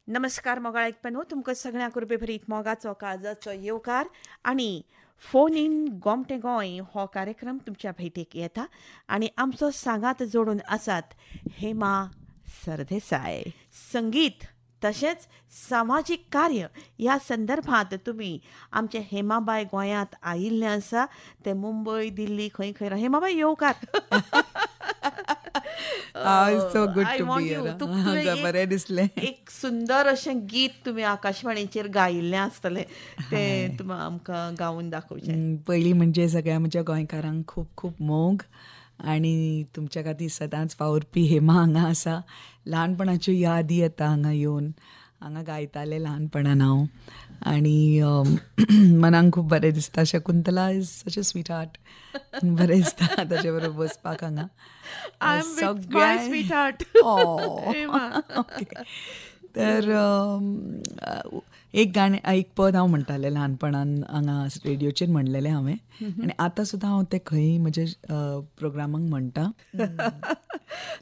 नमस्कार मोगाळ ऐकप्यानो, तुमकां सगळ्यांक रुपेभरीत मोगाचो काळजाचो येवकार आनी फोन इन गोमटें गोंय हो कार्यक्रम तुमच्या भेटेक येता आनी आमचो सांगात जोडून आसात हेमा सरदेसाय. संगीत तशेंच सामाजीक कार्य ह्या संदर्भांत तुमी आमचे हेमाबाई गोंयांत आयिल्ले आसा. ते मुंबय दिल्ली खंय खंय हेमाबाई येवकार. So good I to want be you. Here. तुमचें बरें दिसलें. एक सुंदर अशें गीत तुमी आकाशवाणीचेर गायिल्लें आसतलें तें तुमी आमकां गावून दाखोवचें. पयलीं म्हणजे सगळ्या म्हज्या गोंयकारांक खूब खूब मोग आनी तुमच्या खातीर सदांच वावुरपी हेमा हांगा आसा. ल्हानपणाच्यो यादी येता हांगा येवन. हांगा गायतालें ल्हानपणान हांव आनी मनाक खूब बरें दिसता. Shakuntala is such a sweetheart. बरें दिसता ताचे बरोबर बसपाक हांगा. I am with my sweetheart. Okay. तर एक गाणें एक पद हांव म्हणटालें ल्हानपणान हांगा रेडिओचेर म्हणलेलें हांवें आनी आतां सुद्दां हांव तें खंय म्हज्या प्रोग्रामांक म्हणटा.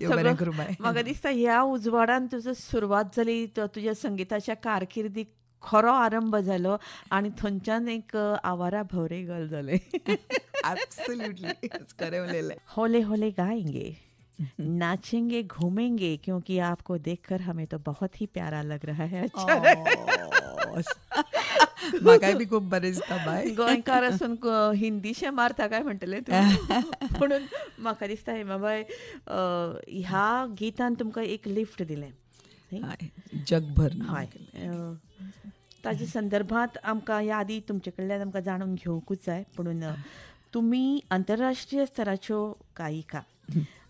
बरें करूं बाय. म्हाका दिसता ह्या उजवाडान तुजो सुरवात जाली तुज्या संगिताच्या कारकिर्दीक खरो आरंभ जालो आनी थंयच्यान एक आवारा भवरेगल जालें. एब्सोल्युटली खरें उलयलें. होले होले गाएंगे, नाचेंगे घूमेंगे क्योंकि आपको देखकर हमें तो बहुत ही प्यारा लग रहा है. म्हाकाय बी खूब बरें दिसता बाय. गोंयकार असून हिंदीशें मारता काय म्हणटलें तूं. म्हणून म्हाका दिसता हेमाबाई ह्या गितान तुमकां एक लिफ्ट दिलें. जगभर. हय. ताच्या संदर्भांत आमकां यादी तुमचे कडल्यान आमकां जाणून घेवंकूच जाय. म्हणून तुमी आंतरराष्ट्रीय स्तराच्यो गायिका.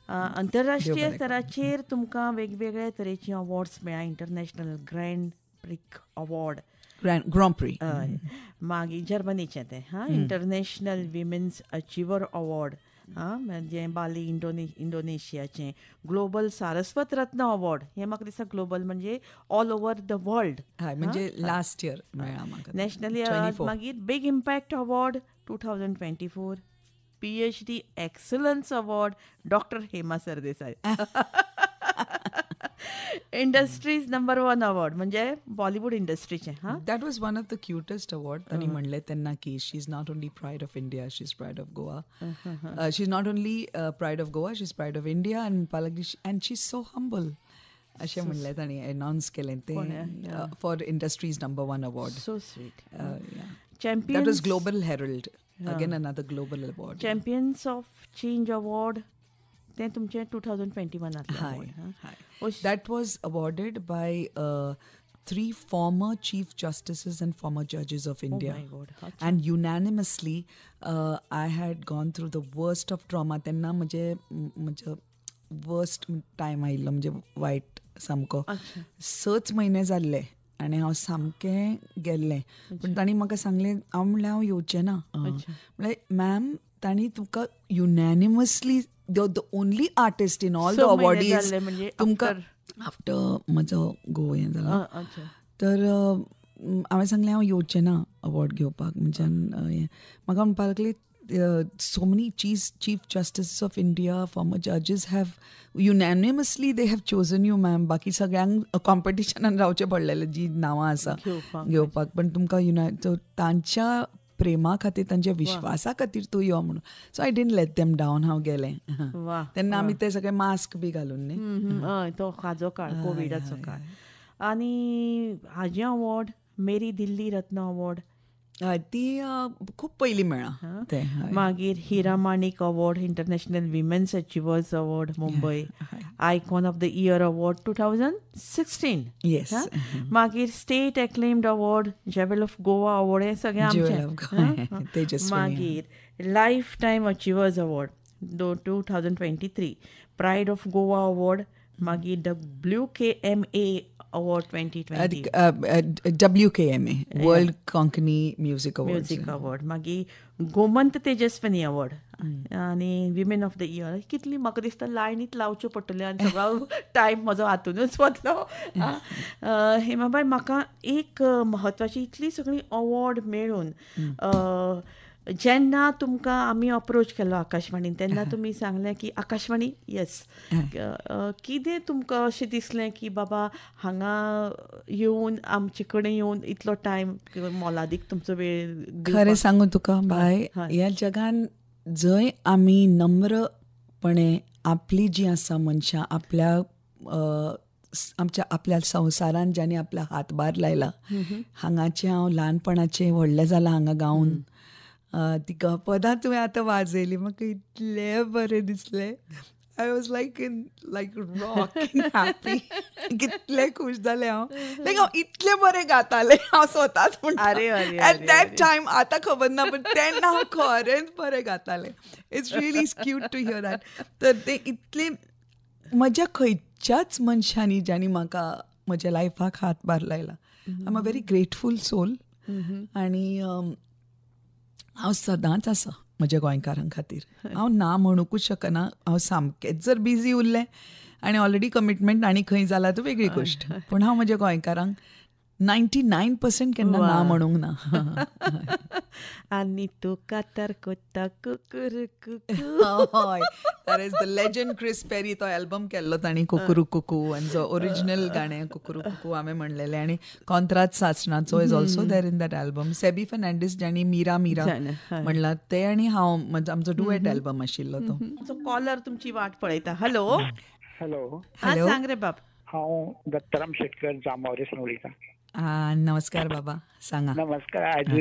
आंतरराष्ट्रीय स्तराचेर तुमकां वेगवेगळ्या तरेची अवॉर्ड्स मेळ्ळा. International grand prick award, grand pre. मागीर जर्मनीचें तें इंटरनॅशनल विमेन्स अचिवर अवॉर्ड, म्हणजे बाली इंडोनेशियाचें ग्लोबल सारस्वत रत्न अवॉर्ड. हें म्हाका दिसता ग्लोबल म्हणजे ऑल ओवर द वर्ल्ड. म्हणजे लास्ट इयर मेळ्ळा म्हाका. नॅशनली मागीर big impact award 2024, PhD excellence award doctor Hema Sardesai. Industries number 1 award म्हणजे बॉलिवूड इंडस्ट्रीचे. That was one of the cutest award. तांणी म्हणलें तेन्ना की she is not only pride of India, she is pride of Goa. She is not only pride of Goa, she is pride of India आनी म्हणपा लागली and she is so humble अशें म्हणलें. तांणी अनावन्स केलें तें for industries number 1 award. So sweet. Champion. That was global herald. Again another global award. Champions of change award तें तुमचें 2021. That was awarded by 3 former Chief Justices and former judges of India. Oh my God. And unanimously, I had gone through the worst of trauma. तेन्ना म्हणजे worst time आयिल्लो, म्हणजे वायट सामको. 6 म्हयने जाल्ले आनी हांव सामकें गेल्लें. पूण तांणी म्हाका सांगलें, हांव म्हणलें हांव येवचें ना. म्हणलें मॅम, तांणी तुमकां युनॅनिमसली the only artist in all the awardees तुमकां आफ्टर म्हजो घोव हें जालो. तर हांवें सांगलें हांव येवचें ना अवॉर्ड घेवपाक. म्हणजे म्हाका म्हणपाक लागली so many chief justices of India, former judges have unanimously they have chosen you ma'am. बाकी सगळ्यांक कॉम्पिटिशनान रावचें पडलेलें जी नांवां आसा घेवपाक. पण तुमकां तांच्या प्रेमा खातीर, तांच्या विश्वासा खातीर तूं यो म्हणून. So I didn't let them down. हांव गेलें. तेन्ना आमी ते सगळे मास्क बी घालून न्ही. हय, तो हाजो काळ, कोविडाचो काळ. आनी हाजें अवॉर्ड मेरी दिल्ली रत्न अवॉर्ड ती खूब पयलीं मेळ्ळा. मागीर Hira Manik award, international women's achievers award Mumbai. Icon of the year award 2016. Yes. मागीर state acclaimed award, jewel of Goa award, हे सगळे आमचे. मागीर lifetime achievers award 2023, pride of Goa award. मागीर WKMA award 2020, WKMA world Konkani music award. मागीर गोमंत तेजस्विनी अवॉर्ड आनी women of the year. कितली म्हाका दिसता लायनीत लावच्यो पडटल्यो आनी सगळो टायम म्हजो हातूनच वतलो. हेमाबाई, म्हाका एक म्हत्वाची इतली सगळीं अवॉर्ड मेळून जेन्ना तुमकां आमी अप्रोच केलो आकाशवाणीन तेन्ना तुमी सांगलें की आकाशवाणी येस कितें तुमकां अशें दिसलें की बाबा हांगा येवन आमचे कडेन येवन इतलो टायम मोलादीक तुमचो वेळ खरें सांगू तुका बाय हय. ह्या जगान जंय आमी नम्रपणे आपली जी आसा मनशां आपल्या संवसारान ज्यांनी आपला हातभार लायला हांगाचे हांव ल्हानपणाचें व्हडलें जालां हांगा गावन ती पदां तुवें आतां वाजयली म्हाका इतलें बरें दिसलें I was like rocking happy कितलें खूश जालें हांव हांव इतलें बरें गातालें हांव स्वताच अरे, अरे, म्हणटा एट दॅट टायम आतां खबर ना बट तेन्ना हांव खरेंच बरें गातालें it's really cute to hear that तर तें इतलें म्हज्या खंयच्याच मनशांनी ज्यांनी म्हाका म्हज्या लायफाक हातभार लायला I am a very grateful soul आनी हांव सदांच आसा म्हज्या गोंयकारां खातीर हांव ना म्हणूंकूच शकना हांव सामकेंच जर बिजी उरलें आनी ऑलरेडी कमिटमेंट आनी खंय जालां तर वेगळी गोश्ट पूण हांव म्हज्या गोंयकारांक 99% केन्ना ना म्हणूंक ना आनी तुका तर कोत्ता कुकुरू हय that is the legend Chris Perry तो एल्बम केल्लो तांणी कुकुरू कुकू आनी जो ओरिजिनल गाणें कुकुरू कुकू हांवें म्हणलेलें आनी कॉन्त्रात सासणाचो is also there in that album Sebi Fernandes ज्यांनी मीरा मीरा म्हणला ते आनी हांव म्हणजे आमचो डुएट एल्बम आशिल्लो तो कॉलर तुमची वाट पळयता हॅलो हॅलो सांग रे बाब हांव दत्ताराम शेटकर जांबावलेसून उलयतां नमस्कार बाबा सांगा नमस्कार आज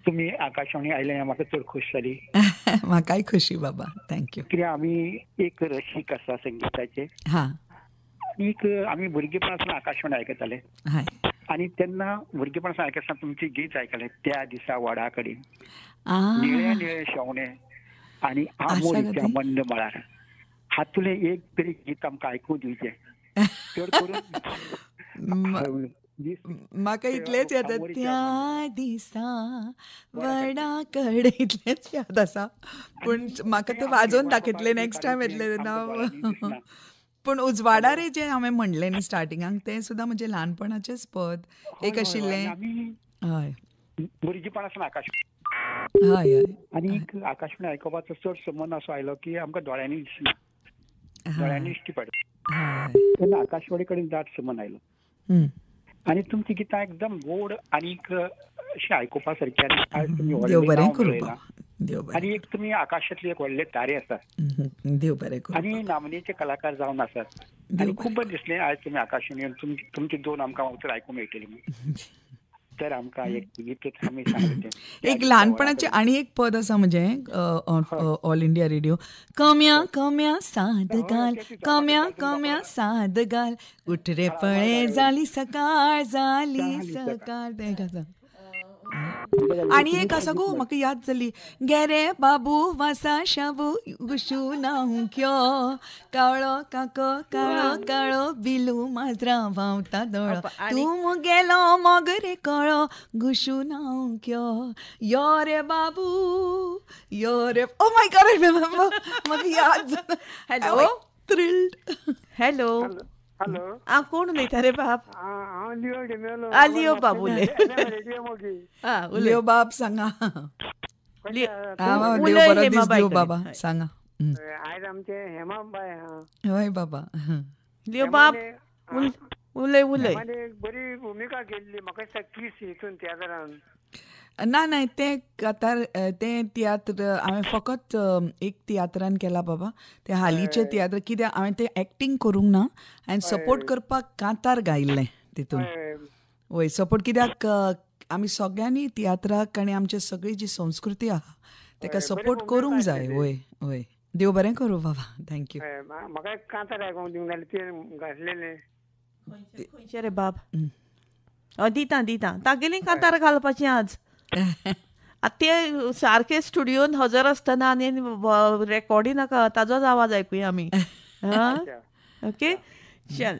तुमी आकाशवाणी आयले म्हाका चड खोस जाली म्हाकाय खुशी बाबा थँक्यू कित्याक आमी एक रसीक आसा संगीताचे हां आनीक आमी भुरगेपणासून आकाशवाणी आयकताले हाय आनी तेन्ना भुरगेपणासून आयकताना तुमचे गीत आयकले त्या दिसा वडा कडेन निळे निळे शेवणे आनी आमोरीच्या मंद मळार हातुलें एक तरी गीत आमकां आयकूं दिवचें चड करून म्हाका इतलेंच येता त्या दिसा वडा कडे इतलेंच याद आसा पूण म्हाका तें वाजोवन दाखयतलें नेक्स्ट टायम येतलें तेन्ना पूण उजवाडा रे जें हांवें म्हणलें न्ही स्टार्टिंगाक तें सुद्दां म्हजें ल्हानपणाचेंच पद एक आशिल्लें हय भुरगेपणासून हय हय आनीक आकाशवाणी आयकपाचो चड संबंद असो आयलो की आमकां दोळ्यांनी दिसना दोळ्यांनी दिश्टी पडटा तेन्ना आकाशवाणी कडेन दाट संबंद आयलो आनी तुमची गितां एकदम गोड आनीक अशी आयकुपा सारकी आयज तुमी आनी एक तुमी आकाशातले एक व्हडले तारे आसात देव बरें करूं आनी नामनेचे कलाकार जावन आसात आनी खूब बरें दिसलें आयज तुमी आकाशवाणीन तुमची दोन आमकां उतर आयकूंक मेळटली तर आमकां एक गीत आमी सांगलें एक ल्हानपणाचें आनी एक पद आसा म्हजें ऑल इंडिया रेडिओ कम्या कम्या साद घाल कम्या कम्या साद घाल उठ रे पळे जाली सकाळ तें आसा आनी एक आसा गो म्हाका याद जाली गे रे बाबू वासा शाबू गुशू नांक्यो काळो काको काळो काळो बिलू माजरा व्हांवता दोळो तूं गेलो मोग रे कळो गुशू नांक्यो यो रे बाबू यो रे ओ माय गॉड म्हाका याद जाता हॅलो थ्रिल्ड हॅलो हॅलो कोण उलयता रे बाब लिओ बाब लिओ बाब सांगा देव बाबा सांगा आयज आमचे हेमाबाई हय बाबा लिओ बाब उलय उलय बरी भुमिका केल्ली म्हाका दिसता 30 हितून तियात्रान ना तें कातार तें तियात्र हांवें फकत एक तियात्रान केला बाबा तें हालींचें तियात्र कित्याक हांवें तें एक्टींग करूंक ना हांवें सपोर्ट करपाक कांतार गायिल्लें तितून वय सपोर्ट कित्याक आमी सगळ्यांनी तियात्राक आनी आमची सगळी जी संस्कृती आहा ताका सपोर्ट करूंक जाय वय वय देव बरें करूं बाबा थँक्यू म्हाका कांतार आयकूंक दिवंक जालें तें घातलेलें खंयचें रे बाब दितां तागेली कांतार घालपाची आज ते सारके स्टुडियोन हजर आसतना आनी रेकॉर्डी नाका ताजोच आवाज आयकुया आमी ओके चल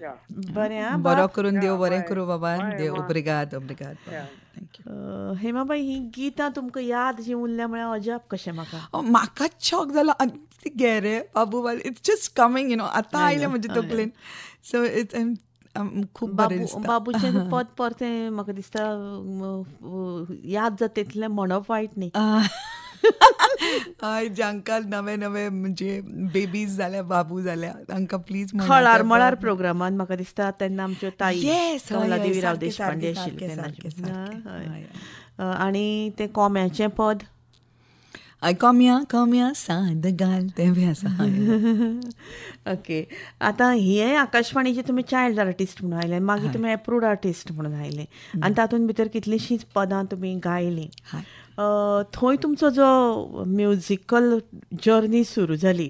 बरें बरो करून देव बरें करूं बाबा देव ओब्रिगाद थँक्यू हेमाबाई ही गितां तुमकां याद जी उरल्या म्हळ्यार अजाप कशें म्हाकाच शॉक जाला गे रे बाबू it's just coming you know आतां आयलें म्हणजे तकलेन सो इट्स खूब बरें दिसता बाबूचें पद परतें म्हाका दिसता याद जाता तितलें म्हणप वायट न्ही हय जांकां नवे नवे म्हणजे बेबीज जाल्या बाबू जाल्या तांकां प्लीज खळार मळार प्रोग्रामान म्हाका दिसता तेन्ना आमच्यो ताई Yes, हय, हय, कमला देवीराव सारकें, देशपांडे सारकें, आशिल्ले सारकें, तेन्नाचे. सारकें, हय. हय. आनी तें कोंब्याचें पद हय कोम्या सांद घाल तें बी आसा. ओके. आतां हे आकाशवाणीचे तुमी चायल्ड आर्टिस्ट म्हणून आयले, मागीर तुमी एप्रूव्ड आर्टिस्ट म्हणून आयले आनी तातूंत भितर कितलींशींच पदां तुमी गायलीं. थंय तुमचो जो म्युजिकल जर्नी सुरू जाली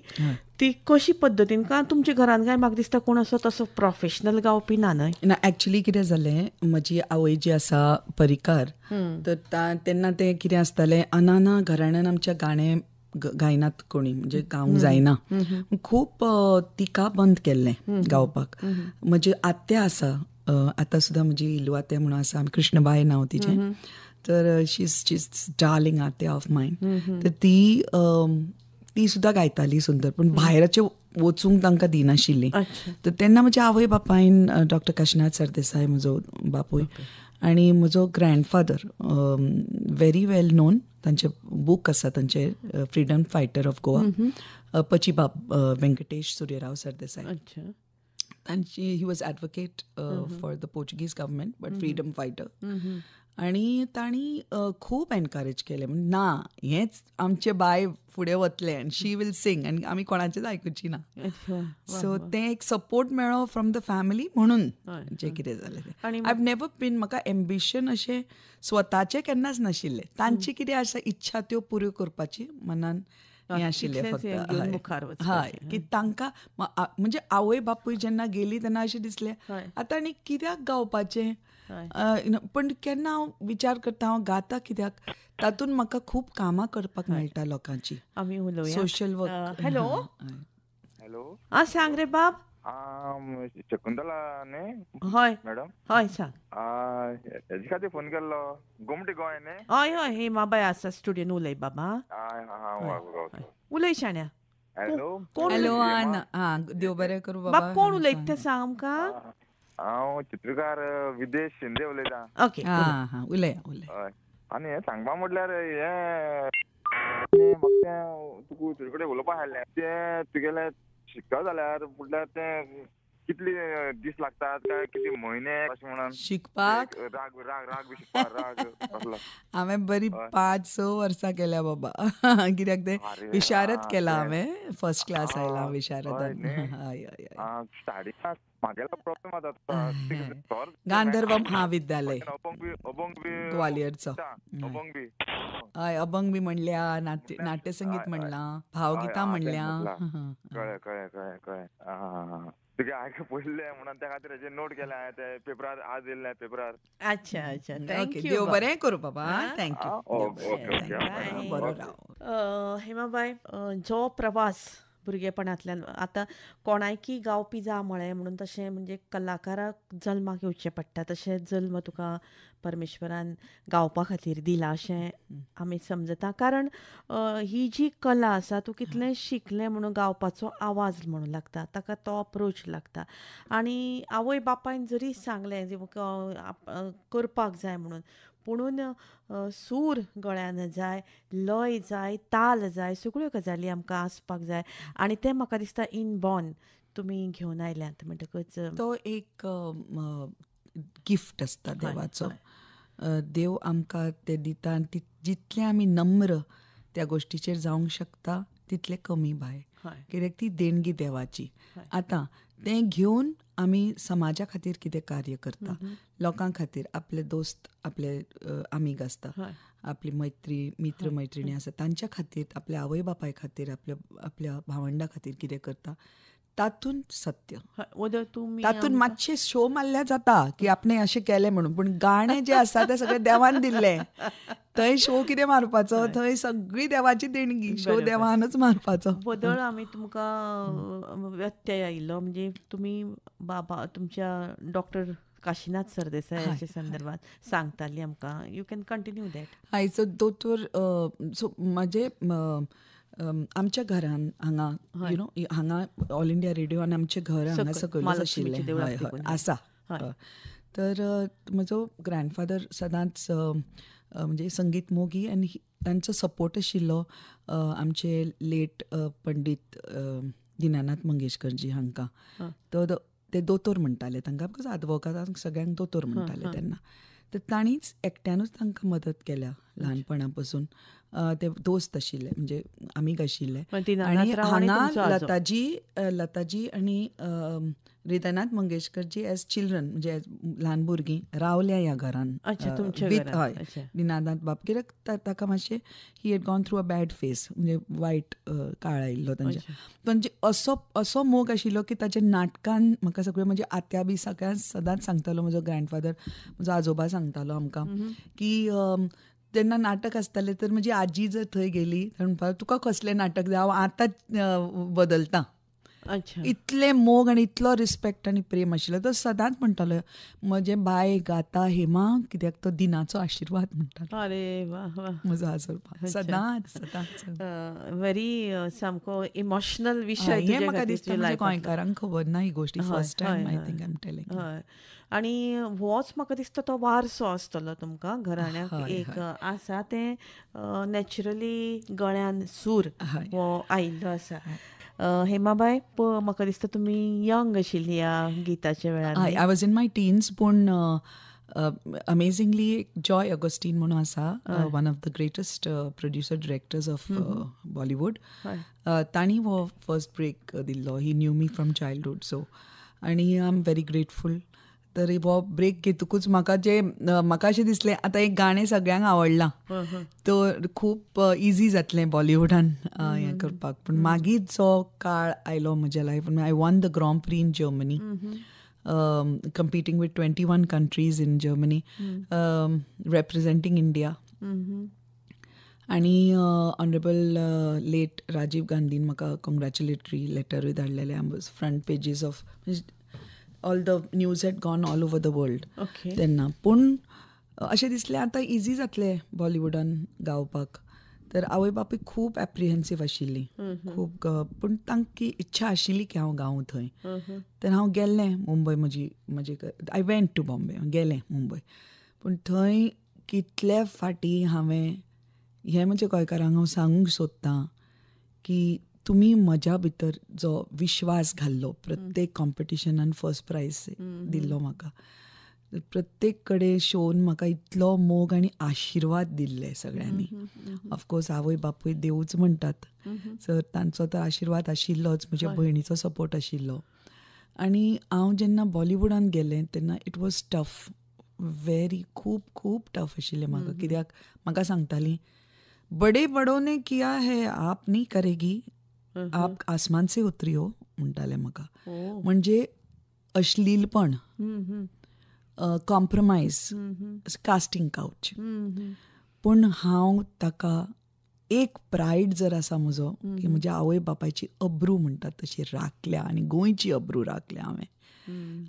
ती कशी पद्दतीन, काय तुमच्या घरान काय म्हाका दिसता कोण असो तसो प्रोफेशनल गावपी ना न्हय? ना एक्चुली कितें जालें, म्हजी आवय जी आसा परिकार, तर तेन्ना तें कितें आसतालें, अनाना घराण्यान आमच्या गाणें गायनात कोणी, म्हणजे गावंक जायना. खूब तिका बंद केल्लें गावपाक. म्हजी आत्या आसा, आतां सुद्दां म्हजी इलू आत्या म्हणून आसा, कृष्णबाई नांव तिचें. तर शी इज डार्लिंग आत्या ऑफ मायन. तर ती सुद्दां गायताली सुंदर, पण भायरचे वचूंक तांकां दिनाशिल्ली. तर तेन्ना म्हज्या आवय बापायन डॉक्टर काशिनाथ सरदेसाय म्हजो बापूय आनी म्हजो ग्रँडफादर व्हेरी वेल नोन, तांचे बूक आसा तांचे freedom fighter of Goa, Pachibab Venkatesh Suryarao Sardesai. तांची he was advocate for the Portuguese government but freedom fighter. आनी तांणी खूब एनकरेज केलें, ना हेंच आमचे बाय फुडें वतलें आनी शी वील सिंग आनी आमी कोणाचेंच आयकुची ना. सो तें एक सपोर्ट मेळ्ळो फ्रॉम द फॅमिली, म्हणून जें कितें जालें तें. आय हॅव नेवर बीन, म्हाका एम्बिशन अशें स्वताचें केन्नाच नाशिल्लें. तांची कितें आसा इच्छा त्यो पुऱ्यो करपाची मनान हें आशिल्लें फक्त. हय, की तांकां म्हणजे आवय बापूय जेन्ना गेली तेन्ना अशें दिसलें आतां आनी कित्याक गावपाचें. पण केन्ना हांव विचार करता, हांव गाता कित्याक, तातूंत म्हाका खूब कामां करपाक मेळटा लोकांची. आमी उलोवया. Social work. हॅलो हॅलो, सांग रे बाब. शकुंतला न्ही हय मॅडम? हय सांग. हेजे खातीर फोन केल्लो, गोमटी गोंय न्ही? हय हय, हेमाबाई आसा स्टुडियोन, उलय बाबा. उलय शाण्या. Hello hello. देव बरें करूं बाबा. कोण उलयता तें सांग आमकां. हांव चित्रकार विदेश शिंदे उलयतां. ओके. उलय. हय, आनी हें सांगपा म्हटल्यार हें म्हाका तुका तुजे कडेन उलोवपाक आयल्लें. तें तुगेलें शिकता जाल्यार म्हटल्यार तें कितले दीस लागतात, काय कितले म्हयने अशें म्हणून शिकपाक? राग बी शिकपाक, राग असलो. हांवें बरी 5-6 वर्सां केल्या बाबा. कित्याक तें विशारद केलां हांवें, फर्स्ट क्लास आयलां विशारदान. हय. स्टार्टिंगाक म्हागेलो प्रॉब्लेम जाता गांधर्व महाविद्यालय अभंग बी ग्वालियरचो. अभंग बी हय, अभंग बी म्हणल्या, नाट्यसंगीत म्हणलां, भावगितां म्हणल्या. कळ्ळें. तुगे आयक पयलें म्हणून त्या खातीर हेजे नोट केले हांवें, ते पेपरार आज येयल्ले पेपरार. अच्छा. ओके, देव बरें करूं बाबा. थँक्यू. ओके. बरो राव. हेमाबाई, जो प्रवास भुरगेपणांतल्यान, आतां कोणायकी गावपी जा म्हळें म्हणून तशें म्हणजे कलाकाराक जल्माक येवचें पडटा, तशें जल्म तुका परमेश्वरान गावपा खातीर दिला अशें आमी समजता. कारण ही जी कला आसा, तूं कितलें शिकलें म्हणून गावपाचो आवाज म्हणूं लागता, ताका तो अप्रोच लागता. आनी आवय बापायन जरी सांगलें जे करपाक जाय म्हणून, पुणून सूर गळ्यान जाय, लय जाय, ताल जाय, सगळ्यो गजाली आमकां आसपाक जाय. आनी तें म्हाका दिसता इनबॉर्न तुमी घेवन आयल्यात म्हणटकच तो एक गिफ्ट आसता देवाचो. देव आमकां ते दिता आनी जितले आमी नम्र त्या गोश्टीचेर जावंक शकता तितले कमी बाय, कित्याक ती देणगी देवाची. आतां तें घेवन आमी समाजा खातीर कितें कार्य करता, लोकां खातीर, आपले दोस्त, आपले आमीग आसता, आपली मित्र मैत्रिणी आसा, तांच्या खातीर, आपल्या आवय बापाय खातीर, आपल्या भावंडा खातीर कितें करता, तातूंत सत्य. तातूंत मातशें शो मारल्या जाता की आपणें अशें केलें म्हणून, पूण गाणें जें आसा तें सगळें देवान दिल्लें. थंय शो कितें मारपाचो, थंय सगळी देवाची देणगी, शो देवानूच मारपाचो. बदल आमी तुमकां व्यत्यय आयिल्लो म्हणजे तुमी बाबा तुमच्या डॉक्टर काशिनाथ सरदेसायाच्या संदर्भात सांगताली आमकां. You can continue that. हय, सो दोतोर, सो म्हजे आमच्या घरान हांगा हांगा ऑल इंडिया रेडिओन आमचें घर हांगा सकयलूच आशिल्लें आसा. तर म्हजो ग्रँडफादर सदांच म्हणजे संगीत मोगी, आनी तांचो सपोर्ट आशिल्लो आमचे लेट पंडीत दिनानाथ मंगेशकरजी हांकां. ते दोतोर म्हणटाले तांकां, बिकॉज advocaतांक सगळ्यांक दोतोर म्हणटाले तेन्ना. तर तांणीच एकट्यानूच तांकां मदत केल्या ल्हानपणा पासून. ते दोस्त आशिल्ले, म्हणजे आमीग आशिल्ले. आनी हांगा लताजी आनी हृदयनाथ मंगेशकरजी एज चिल्ड्रन, म्हणजे एज ल्हान भुरगीं रावल्या ह्या घरान. हय, दिनानाथ बाब, कित्याक ताका मातशें he had gone through a bad face, म्हणजे वायट काळ आयिल्लो तांचे. म्हणजे असो मोग आशिल्लो की ताच्या नाटकान म्हाका सगळें, म्हणजे आत्या बी सगळ्यांक सदांच सांगतालो, म्हजो ग्रँडफादर, म्हजो आजोबा सांगतालो आमकां की तेन्ना नाटक आसतालें तर म्हजी आजी जर थंय गेली तर म्हणपाक, तुका कसलें नाटक जाय, हांव आतां बदलतां. इतले मोग आनी इतलो रिस्पेक्ट आनी प्रेम आशिल्लो. तो सदांच म्हणटालो, म्हजे बाय गाता हेमा, कित्याक तो दिनाचो आशिर्वाद म्हणटालो. अरे वा वा, म्हजो आजोबा सदांच. व्हेरी सामको इमोशनल विशय. हे म्हाका दिसता म्हणजे गोंयकारांक खबर ना ही गोश्टी. First time I think I am telling. हय, आनी होच म्हाका दिसता तो वारसो आसतलो तुमकां घराण्याक एक आसा, तें नॅचरली गळ्यान सूर हो आयिल्लो आसा. हेमाबाई, म्हाका दिसता तुमी यंग आशिल्ली ह्या गिताच्या वेळार. I was in my teens, पूण अमेझिंगली जॉय अगस्टीन म्हणून आसा, one of the greatest producer directors of Bollywood, तांणी हो फर्स्ट ब्रेक दिल्लो. He knew me from childhood. So आनी आय एम व्हेरी ग्रेटफूल. तर हो ब्रेक घेतकूच म्हाका अशें दिसलें आतां एक गाणें सगळ्यांक आवडलां, तर खूब इजी जातलें बॉलिवूडान हें करपाक. पूण मागीर जो काळ आयलो म्हज्या लायफान, I won the grand prix in Germany, competing with 21 countries in Germany, representing India. आणि ऑनरेबल लेट राजीव गांधीन म्हाका कॉंग्रॅच्युलेटरी लेटर धाडलेलें. I was front pages of all the news had gone all over the world तेन्ना. पूण अशें दिसलें आतां easy जातलें बॉलिवूडान गावपाक. तर आवय बापूय खूब एप्रिहेन्सीव आशिल्ली, खूब. पूण तांची इच्छा आशिल्ली की हांव गावूं थंय. तर हांव गेल्लें मुंबय. म्हजी आय वेंट टू बॉम्बे, गेलें मुंबय. पूण थंय कितले फाटी हांवें हें म्हणजे गोंयकारांक हांव सांगूंक सोदतां की तुमी म्हज्या भितर जो विश्वास घाल्लो, प्रत्येक कॉम्पिटिशनान फर्स्ट प्रायज दिल्लो म्हाका, प्रत्येक कडेन शोवन म्हाका इतलो मोग आनी आशिर्वाद दिल्ले सगळ्यांनी. ऑफकोर्स आवय बापूय देवूच म्हणटात, सर तांचो तर आशिर्वाद आशिल्लोच, म्हज्या भयणीचो सपोर्ट आशिल्लो. आनी हांव जेन्ना बॉलिवूडान गेलें तेन्ना इट वॉज टफ, व्हेरी खूब टफ आशिल्लें म्हाका. कित्याक म्हाका सांगतालीं, बडे बडों ने किया है आप नहीं करेगी, आप आसमान से उतरी हो म्हणटाले म्हाका. म्हणजे अश्लीलपण, कॉम्प्रमायज, कास्टींग काउच. पूण हांव ताका एक प्रायड जर आसा म्हजो, की म्हज्या आवय बापायची अब्रू म्हणटात तशी राखल्या, आनी गोंयची अब्रू राखल्या हांवें.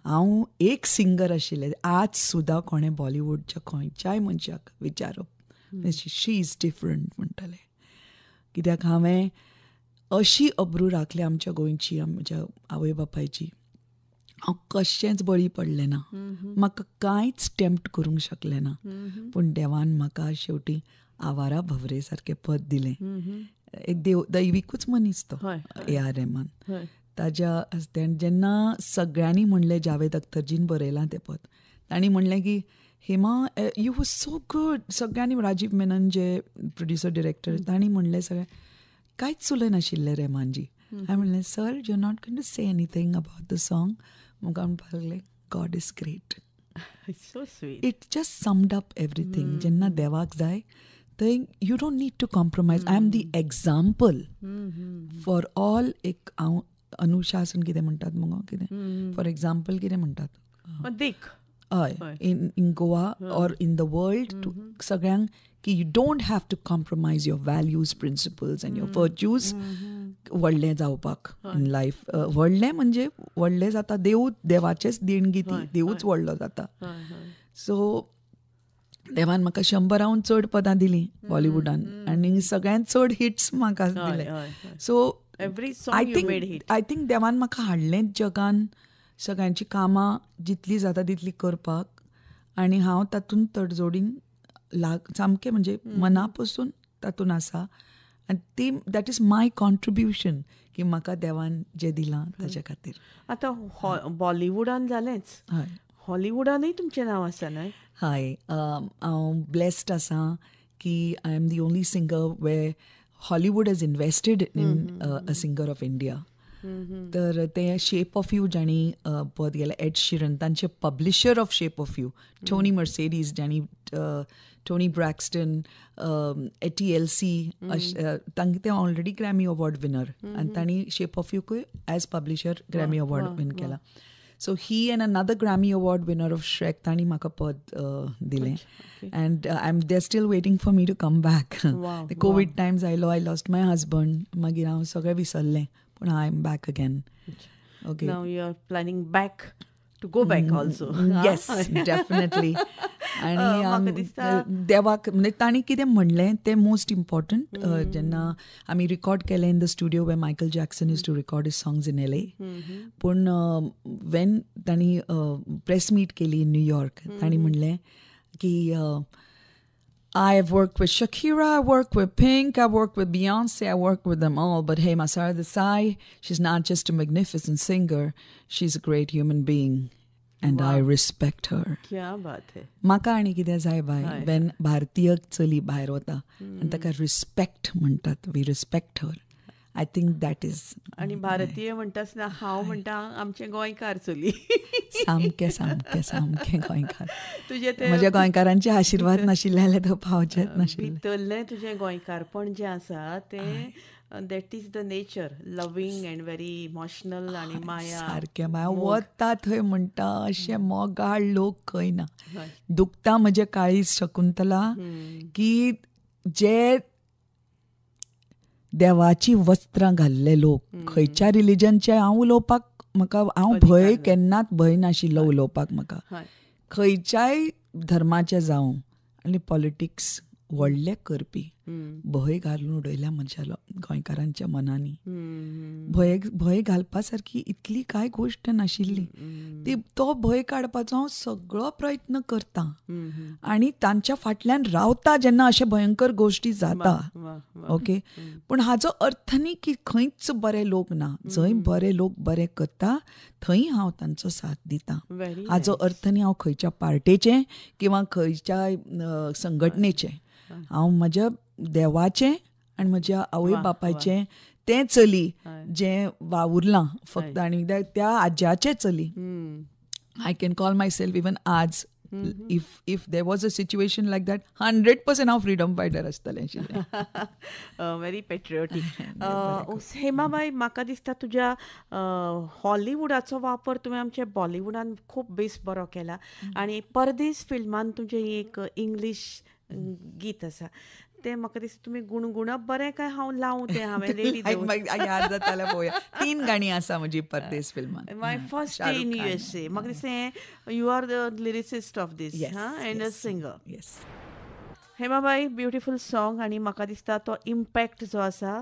हांव एक सिंगर आशिल्लें. आज सुद्दां कोणें बॉलिवूडच्या खंयच्याय मनशाक विचारप, शी इज डिफरंट म्हणटाले. कित्याक हांवें अशी अब्रू राखल्या आमच्या गोंयची, आमच्या आवय बापायची. हांव कशेंच बळी पडलें ना, म्हाका कांयच टेम्प्ट करूंक शकलें ना. पूण देवान म्हाका शेवटी आवारा भवरे सारकें पद दिलें. एक दैविकूच मनीस तो A.R. रहमान. ताज्या हस्त्यान जेन्ना सगळ्यांनी म्हणलें, जावेद अख्तरजीन बरयलां तें पद, तांणी म्हणलें की Hema you was so good. सगळ्यांनी, राजीव मेनन जे प्रोड्युसर डिरेक्टर, तांणी म्हणलें सगळें, कांयच सुलनाशिल्लें रेहमानजी. हांवें म्हणलें, sir you are not going to say anything about the song. म्हाका म्हणपाक लागलें, god is great. It just summed up everything. जेन्ना देवाक जाय थंय you don't need to compromise. I am the example for all. एक हांव अनुशासन कितें म्हणटात मुगो, कितें फॉर एग्जाम्पल कितें म्हणटात, हय, in Goa or in the world, to सगळ्यांक की you don't have to compromise your values, principles and your virtues व्हडलें जावपाक इन लायफ. व्हडलें म्हणजे व्हडलें जाता देवाचेच देणगी ती, देवूच व्हडलो जाता. सो देवान म्हाका 100 चड पदां दिलीं बॉलिवूडान, आनी सगळ्यांत चड हिट्स म्हाका दिले. सो आय थिंक देवान म्हाका हाडलें जगान सगळ्यांची कामां जितली जाता तितली करपाक, आनी हांव तातूंत तडजोडीन सामकें म्हणजे मना पासून तातूंत आसा आनी ती दॅट इज माय कॉन्ट्रिब्युशन की म्हाका देवान जें दिलां ताचे खातीर. आतां बॉलिवूडान जालेंच, हय हॉलिवूडानूय तुमचें नांव आसा न्हय? हय, हांव ब्लेस्ड आसां की I am the only singer where Hollywood has invested in a singer of India. तर ते शेप ऑफ यू जाणी पळोवत गेल्यार एड शिरन तांचे publisher of Shape of You Tony Mercedes जाणी टोनी ब्रॅक्स्टन TLC तांकां ते ऑलरेडी ग्रॅमी अवॉर्ड विनर आनी तांणी शेप ऑफ यूकूय as publisher Grammy award win केला. So he an another Grammy award winner of Shrek तांणी म्हाका पद दिलें end they are still waiting for me to come back. Covid times आयलो, I lost my husband, मागीर हांव सगळें विसरलें, पूण I am back again. Okay, now you are planning back to go back also. Yes, definitely. आनी देवाक म्हणजे तांणी कितें म्हणलें तें मोस्ट इम्पॉर्टंट. जेन्ना आमी रिकॉर्ड केलें in the studio way Michael Jackson is to record his songs in LA, पूण वेन तांणी प्रेस मीट केली इन न्यूयॉर्क, तांणी म्हणलें की I've worked with Shakira, I worked with Pink, I worked with Beyonce, I worked with them all, but Hema Sardesai, she's not just a magnificent singer, she's a great human being, and I respect her. क्या बात है. म्हाका आनी कितें जाय bye, Wien भारतीय चली भायर वता आनी ताका रिस्पेक्ट म्हणटात, we respect her. I think that is. आनी भारतीय म्हणटा आसतना हांव म्हणटा आमचे गोंयकार चली. सामकें सामकें सामकें गोंयकार. तुजें तें म्हज्या गोंयकारांचे आशिर्वाद नाशिल्ले जाल्यार तो पावचेच नाशिल्ले. भितरलें तुजें गोंयकारपण जें आसा तें that is the nature, loving and very emotional आनी माया. सारकें माया वता थंय म्हणटा अशें मोगाळ लोक खंय ना. दुखता म्हजें काळीज शकुंतला की जे देवाची वस्त्रां घाल्ले लोक, खंयच्या रिलिजनचे हांव उलोवपाक म्हाका, हांव भंय केन्नाच भंय नाशिल्लो उलोवपाक म्हाका, खंयच्याय धर्माचे जावं, आनी पॉलिटिक्स व्हडले करपी भंय घालून उडयल्या म्हज्या गोंयकारांच्या मनांनी. भंय घालपा सारकी इतली कांय गोश्ट नाशिल्ली. तो भंय काडपाचो हांव सगळो प्रयत्न करतां आनी तांच्या फाटल्यान रावता जेन्ना अशे भयंकर गोश्टी जाता. ओके, पूण हाचो अर्थ न्ही की खंयच बरे लोक ना. जंय बरे लोक बरें करता थंय हांव तांचो साथ दितां. हाचो अर्थ न्ही हांव खंयच्या पार्टेचें किंवा खंयच्या संघटनेचें. हांव म्हज्या देवाचें आनी म्हज्या आवय बापायचें तें चली जें वावुरलां फक्त, आनी त्या आज्याचें चली. I can call my self even आज, if there was a situation like that, 100% हांव फ्रीडम फायटर आसतलें आशिल्लें. व्हेरी पेट्रियोटीक. हेमाबाई, म्हाका दिसता तुज्या हॉलिवूडाचो वापर तुवें आमच्या बॉलिवूडान खूब बेस बरो केला. आनी परदेस फिल्मान तुजें एक इंग्लीश गीत आसा तें म्हाका दिसता तुमी गुणगुणप बरें काय हांव लावूं तें हांवें रेडी याद जाता जाल्यार पळोवया. 3 गाणीं आसा म्हजी परदेस फिल्मान. My first day in USA. म्हाका दिसता you are the lyricist of this and a singer. Yes. हेमाबाई, ब्युटिफूल सॉंग. आनी म्हाका दिसता तो इम्पॅक्ट जो आसा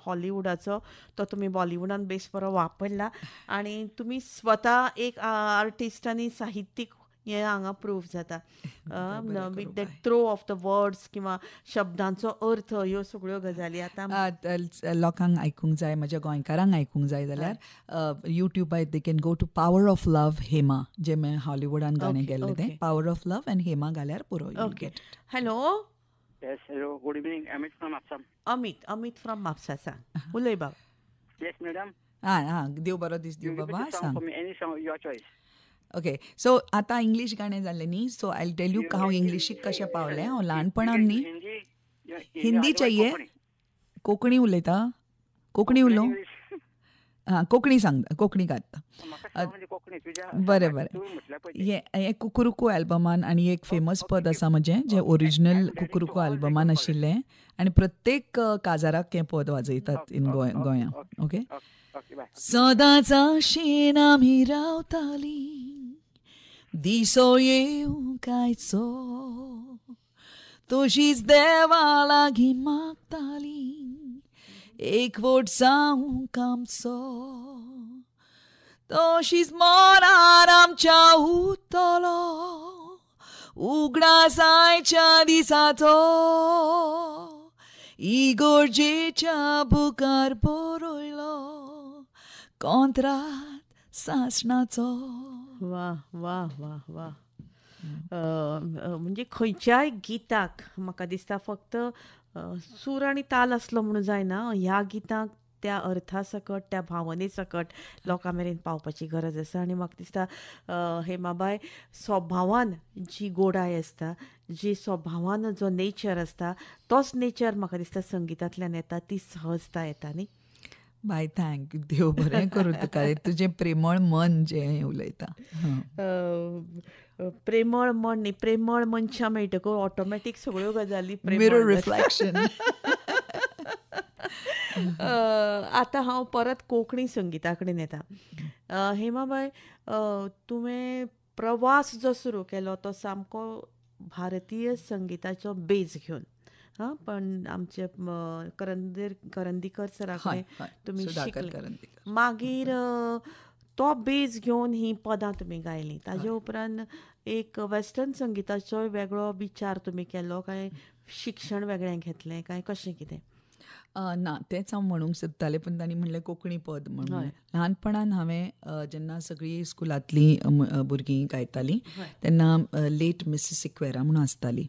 हॉलिवूडाचो तो तुमी बॉलिवूडान बेस बरो वापरला. आनी तुमी स्वता एक आर्टिस्ट आनी साहित्यीक हें हांगा प्रूव जाता. With the throw of the words किंवा शब्दांचो अर्थ, ह्यो सगळ्यो गजाली आतां लोकांक आयकूंक जाय, म्हज्या गोंयकारांक आयकूंक जाय जाल्यार युट्यूबार they can go to power of love Hema, जे हांवें हॉलिवूडान गाणें गेल्लें तें पॉवर ऑफ लव आनी हेमा घाल्यार पुरो. Okay. Hello. Yes, hello, good evening. Amit from Mapusa. Amit from Mapusa. सांग, उलय बाब. Yes madam. देव बरो दीस दिव बाबा. सांग. Any song your choice. Okay, so आतां इंग्लीश गाणें जाल्लें न्ही, सो आय टेल यू हांव इंग्लिशीक कशें पावलें. हांव ल्हानपणान न्ही हिंदी चाहिए, कोंकणी उलयता, कोंकणी उलो. कोंकणी सांगता, कोंकणी गाता. बरें बरें. हें कुकुरुकू अल्बमान आनी एक फेमस पद आसा म्हजें जें ओरिजिनल कुकुरुकू अल्बमान आशिल्लें आनी प्रत्येक काजाराक हें पद वाजयतात इन गोंयां. ओके. सदांच आशेन आमी रावतालीं, दिसो येवं कांयचो, तशींच देवा लागीं मागतालीं, एकवट जावंक आमचो, तशींच मोरान आमच्या उरतलो, उगडास आयच्या दिसाचो, इगोर्जेच्या बुकार बरयलो कोंत्रात सासणाचो. वा वा वा वा. म्हणजे खंयच्याय गिताक म्हाका दिसता फक्त सूर आनी ताल असलो म्हणून जायना. ह्या गिताक त्या अर्था सकट, त्या भावने सकट लोकां मेरेन पावपाची गरज आसा. आनी म्हाका दिसता हेमाबाई, स्वभावान जी गोडाय आसता, जी स्वभावान जो नेचर आसता, तोच नेचर म्हाका दिसता संगितांतल्यान येता, ती सहजता येता न्ही. Bye thank you. देव बरें करूं तुका. तुजें प्रेमळ मन जें उलयता. प्रेमळ मन न्ही, प्रेमळ मनशां मेळटकच ऑटोमॅटीक सगळ्यो गजाली मिरर रिफ्लेक्शन. आतां हांव परत कोंकणी संगिता कडेन येता. हेमाबाई, तुवें प्रवास जो सुरू केलो तो सामको भारतीय संगिताचो बेज घेवन. पण आमचे करंदीकर सरा कडेन तुमी शिकले. मागीर तो बेज घेवन ही पदां तुमी गायलीं. ताजे उपरांत एक वेस्टर्न संगिताचोय वेगळो विचार तुमी केलो काय शिक्षण वेगळें घेतलें काय कशें कितें? ना, तेंच हांव म्हणूंक सोदतालें, पूण तांणी म्हणलें कोंकणी पद म्हणून. ल्हानपणान हांवें जेन्ना सगळीं स्कुलांतलीं भुरगीं गायतालीं तेन्ना लेट मिसीस सिक्वेरा म्हणून आसताली.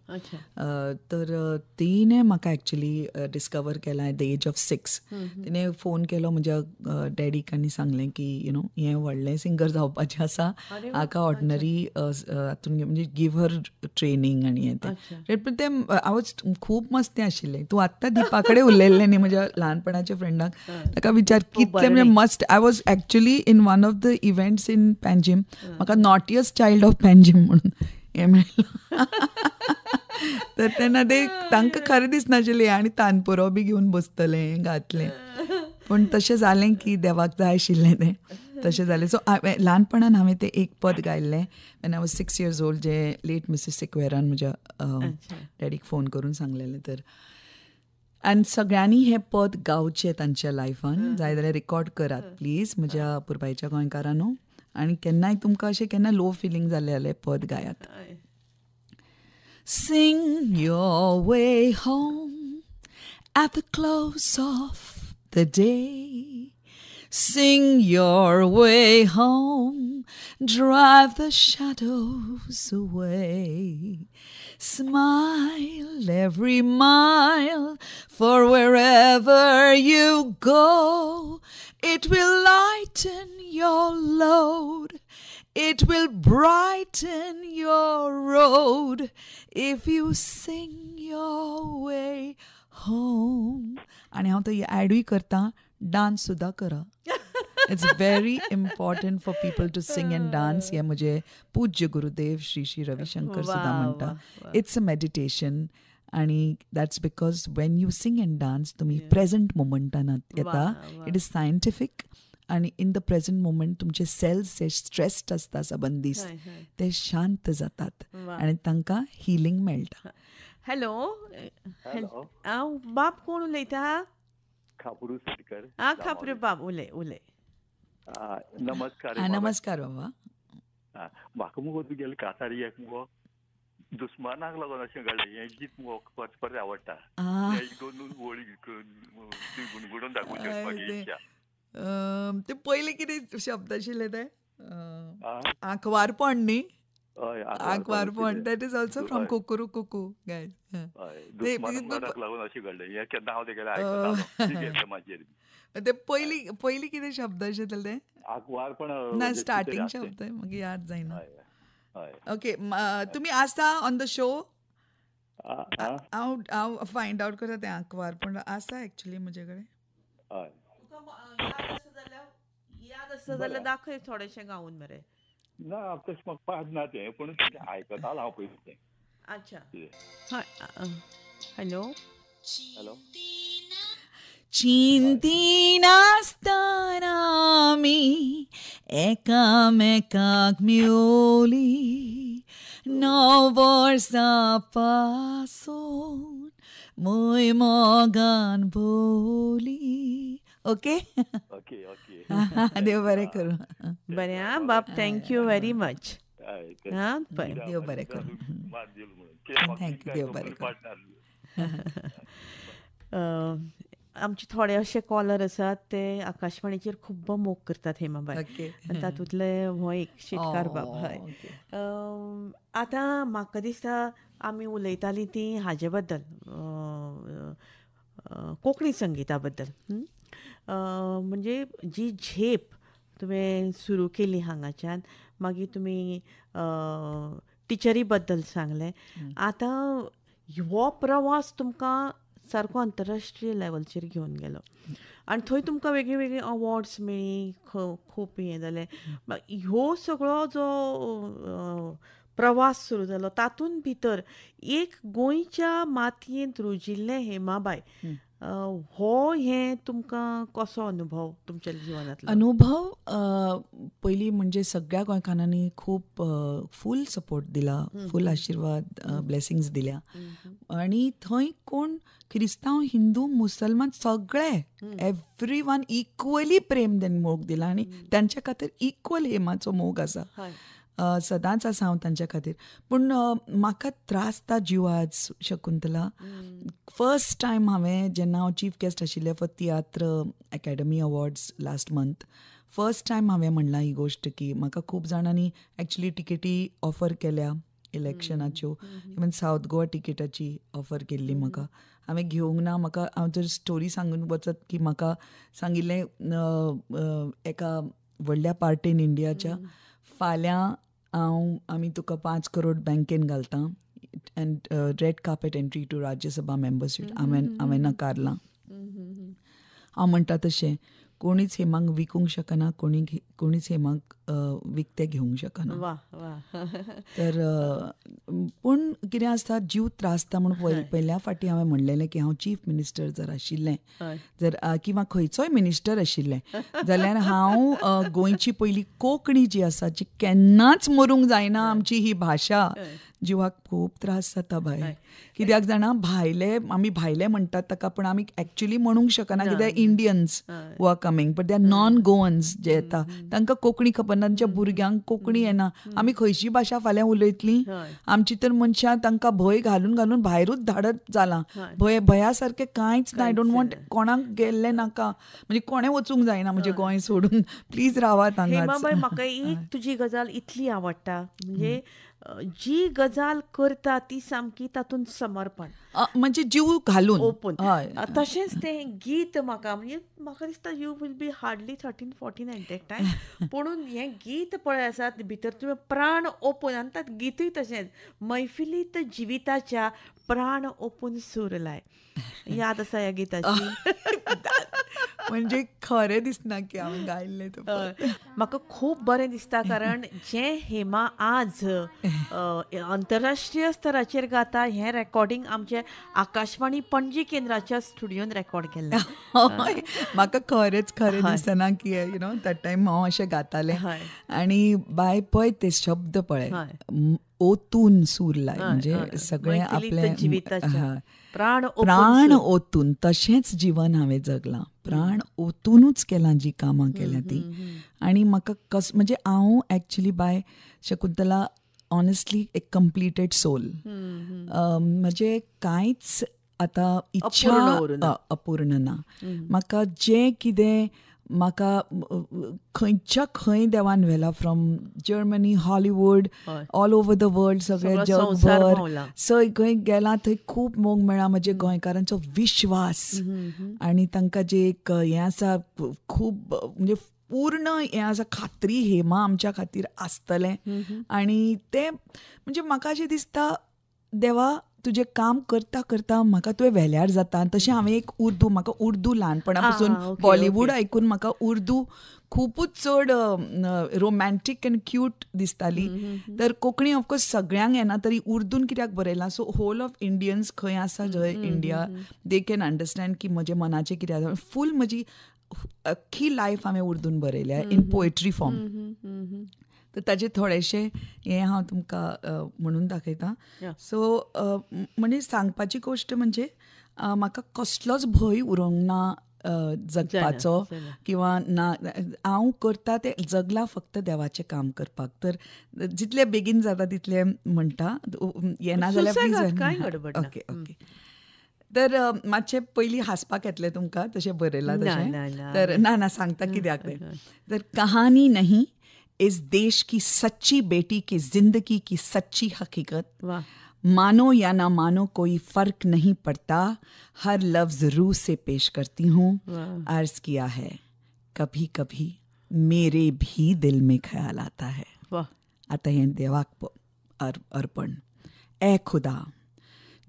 तर तिणें म्हाका एक्चुली डिस्कवर केला एट द एज ऑफ 6. तिणें फोन केलो म्हज्या डॅडीक आनी सांगलें की हें व्हडलें सिंगर जावपाचें आसा, हाका ऑर्डिनरी हातून म्हणजे गिव हर ट्रेनींग आनी हें तें. पूण तें हांव खूब मस्तें आशिल्लें. तूं आत्तां दिपा कडेन उलयल्लें न्ही म्हज्या ल्हानपणाच्या फ्रेंडाक, ताका विचार कितलें म्हणजे must. I was actually in one of the events in Panjim. म्हाका नॉटियस्ट चायल्ड ऑफ पॅन्जीम म्हणून हें मेळ्ळें. तर तेन्ना ते तांकां खरें दिसनाशिल्लें आनी तानपुरो बी घेवन बसतलें घातलें. पूण तशें जालें की देवाक जाय आशिल्लें तें तशें जालें. सो ल्हानपणान हांवें तें एक पद गायल्लें when I was 6 years old, जें लेट मिसीस सिक्वेरान म्हज्या डॅडीक फोन करून सांगलेलें. तर आनी सगळ्यांनी हें पद गावचें तांच्या लायफान. जाय जाल्यार रिकॉर्ड करात प्लीज म्हज्या पुरबायच्या गोंयकारांनो. आनी केन्नाय तुमकां अशें केन्ना लो फिलींग जालें जाल्यार पद गायात. Sing your way home at the close of the day. Sing your way home, drive the shadows away. Smile every mile, for wherever you go, it will lighten your load. It will brighten your road if you sing your way home. आणि हांव तो ॲडूय करता, dance सुद्दां करा. It's very important for people to sing and dance. हे म्हजे पूज्य गुरुदेव श्री श्री रविशंकर सुद्दां म्हणटा. It's a meditation. आणि that's because when you sing and dance तुमी प्रेझंट मोमेंटान येता. It is scientific. आणि इन द प्रेझंट मोमेंट तुमचे सेल्स जे स्ट्रेस्ड आसता सबंदीस्त ते शांत जातात आणि तांकां हिलींग मेळटा. हॅलो, हांव बाब कोण उलयता? खापरू सडकर. खापरू बाब, उलय उलय. नमस्कार. नमस्कार बाबा. म्हाका मुगो तुगेले कातारी एक मुगो दुस्मानाक लागून अशें घडलें. हें गीत मुगो परत आवडटा. दोन वळी गुणगुणून दाखोवचें. ते पयलीं कितें शब्द आशिल्ले ते आंकवारपण न्ही. आंकवारपण. दॅट इज ऑल्सो फ्रॉम कुकरू कुकू गायज. ते पयलीं कितें शब्द आशिल्ले ते ना स्टार्टींग शब्द म्हाका याद जायना. ओके, तुमी आसा ऑन द शो? हांव फायंड आवट करता तें आंकवारपण आसा एक्चुली म्हजे कडेन. याद आसा जाल्यार दाखय थोडेशें गावून मरे. ना तशें म्हाका पाड ना तें, पूण आयकतालो हांव पयलीं तें. अच्छा. हॅलो. चिंती नासतना आमी एकामेकाक मेवली 9 वर्सां पासून मोय मोगान भोवली. ओके. देव बरें करूं. बरें आं बाब, थँक्यू व्हेरी मच. देव बरें करूं. थँक्यू. देव बरें करूं. आमचे थोडे असे कॉलर आसात ते आकाशवाणीचेर खूब मोग करतात हेमाबाई. तातूंतले हो एक शेटकार बाब. हय. आतां म्हाका दिसता आमी उलयतालीं ती हाजे बद्दल, कोंकणी संगिता बद्दल. म्हणजे जी झेप तुवें सुरू केली हांगाच्यान, मागीर तुमी टिचरी बद्दल सांगलें. आतां हो प्रवास तुमकां सारको आंतरराष्ट्रीय लेवलचेर घेवन गेलो आनी थंय तुमकां वेगळी वेगळी अवॉर्ड्स मेळ्ळी, खूब हें जालें. ह्यो सगळो जो प्रवास सुरू जालो तातूंत भितर एक गोंयच्या मातयेंत रुजिल्ले हेमाबाई, हो हें तुमकां कसो अनुभव तुमच्या जिवनांतलो? अनुभव पयलीं म्हणजे सगळ्या गोंयकारांनी खूब फूल सपोर्ट दिला, फूल आशिर्वाद, ब्लेसिंग्स दिल्या. आणि थंय कोण क्रिस्तांव, हिंदू, मुसलमान सगळे एव्हरीवन इक्वली प्रेम देन मोग दिला आनी तांच्या खातीर इक्वल हेमाचो मोग आसा. सदांच आसा हांव तांच्या खातीर. पूण म्हाका त्रास ता जिवाज शकुंतला. फर्स्ट टायम हांवें जेन्ना हांव चीफ गेस्ट आशिल्लें for tiatr academy awards last month, first time हांवें म्हणलां ही गोश्ट की म्हाका खूब जाणांनी एक्चुली टिकेटी ऑफर केल्या इलेक्शनाच्यो. इवन सावथ गोवा टिकेटाची ऑफर केल्ली म्हाका. हांवें घेवंक ना. म्हाका हांव तर स्टोरी सांगून वचत की म्हाका सांगिल्लें एका व्हडल्या पार्टीन इंडियाच्या, फाल्यां आमी तुका 5 करोड बँकेन घालता and red carpet entry to Rajya Sabha member seat. हांवें नाकारलां. हांव म्हणटा तशें कोणीच हेमाक विकूंक शकना, कोणीच हेमाक विकते घेवंक शकना. तर पूण कितें आसता, जीव त्रासता म्हणून पयल्या फावटी हांवें म्हणलेलें की हांव चीफ मिनिस्टर जर आशिल्लें, जर किंवा खंयचोय मिनिस्टर आशिल्लें जाल्यार हांव गोंयची पयली कोंकणी जी आसा, जी केन्नाच मरूंक जायना, आमची ही भाशा, जिवाक खूब त्रास जाता बाय. कित्याक जाणा, आमी भायले म्हणटात ताका, पूण आमी एक्चुली म्हणूंक शकना कित्याक Indians who are coming, but they are non Goans जे येता तांकां कोंकणी खबर ना, तांच्या भुरग्यांक कोंकणी येना. आमी खंयची भाशा फाल्यां उलयतलीं? आमची तर मनशां तांकां भंय घालून घालून भायरूच धाडत जालां. भया सारकें कांयच ना. आय डोंट वॉन्ट कोणाक गेल्लें नाका, म्हणजे कोणें वचूंक जायना म्हणजे गोंय सोडून. प्लीज रावात हांगाच. म्हाका एक तुजी गजाल इतली आवडटा, म्हणजे जी गजाल करता ती सामकी तातूंत समर्पण, म्हणजे जीव घालून ओपन. तशेंच तें गीत म्हाका दिसता you will be hardly 13-14 at that time. पुणून हें गीत पळय आसा भितर तुवें प्राण ओपून, आनी तांत गीतूय तशेंच, मैफिलीत जिविताच्या प्राण ओपून सूर लाय. याद आसा ह्या गिताची? म्हणजे खरें दिसना की हांवें गायल्लें तें. म्हाका खूब बरें दिसता, कारण जें हेमा आज आंतरराष्ट्रीय स्तराचेर गाता, हें रेकॉर्डिंग आमचे आकाशवाणी पणजी केंद्राच्या स्टुडियोन रेकॉर्ड केल्लें. म्हाका खरेंच खरें दिसना की यू नो दॅट टायम हांव अशें गातालें. आनी बाय पळय ते शब्द पळय, ओतून सूर लाय, म्हणजे सगळें आपले प्राण ओतून, तशेंच जिवन हांवें जगलां. प्राण ओतूनच केलां जी कामां केल्या ती. आनी म्हाका म्हणजे हांव एक्चुली बाय शकुंतला ऑनेस्टली एक कंप्लिटेड सोल. म्हणजे कांयच आतां इच्छा अपूर्ण ना. म्हाका जें कितें म्हाका खंयच्या खंय देवान व्हेला, from Germany, Hollywood, all over the world, सगळे जगभर खंय गेलां थंय खूब मोग मेळ्ळा. म्हणजे गोंयकारांचो विश्वास आनी तांकां जे एक हें आसा, खूब म्हणजे पूर्ण हें आसा, खात्री हेमा आमच्या खातीर आसतलें. आनी तें म्हणजे म्हाका अशें दिसता, देवा तुजें काम करता करता म्हाका तुवें व्हेल्यार जाता. तशें हांवें एक म्हाका उर्दू ल्हानपणा पासून बॉलिवूड आयकून म्हाका उर्दू खूबच चड रोमॅन्टीक एंड क्यूट दिसताली. तर कोंकणी ऑफकोर्स सगळ्यांक येना, तरी उर्दून कित्याक बरयलां, सो होल ऑफ इंडियन्स खंय आसा जंय इंडिया, दे कॅन अंडरस्टँड की म्हजें मनाचें कितें आसा. फूल म्हजी अख्खी लायफ हांवें उर्दून बरयल्या इन पोएट्री फॉर्म. तर ताजे थोडेशे हें हांव तुमकां म्हणून दाखयतां. सो म्हणजे सांगपाची गोश्ट म्हणजे म्हाका कसलोच भंय उरोंक ना जगपाचो, किंवा ना, हांव करता तें जगलां फक्त देवाचें काम करपाक. तर जितलें बेगीन जाता तितलें म्हणटा, येना जाल्यार प्लीज. Okay okay. तर मातशें पयलीं हांसपाक येतलें तुमकां तशें बरयलां ना, तशें. ना, ना. तर ना सांगता कित्याक तें. तर कहानी नहीं इस देश की सच्ची बेटी की जिंदगी की सच्ची हकीकत. वाह. मानो या ना मानो कोई फर्क नहीं पड़ता, हर लफ्ज रूह से पेश करती हूँ. वाह. अर्ज किया है कभी कभी मेरे भी दिल में ख्याल आता है. वाह. आता है देवाक अर्पण. ए खुदा,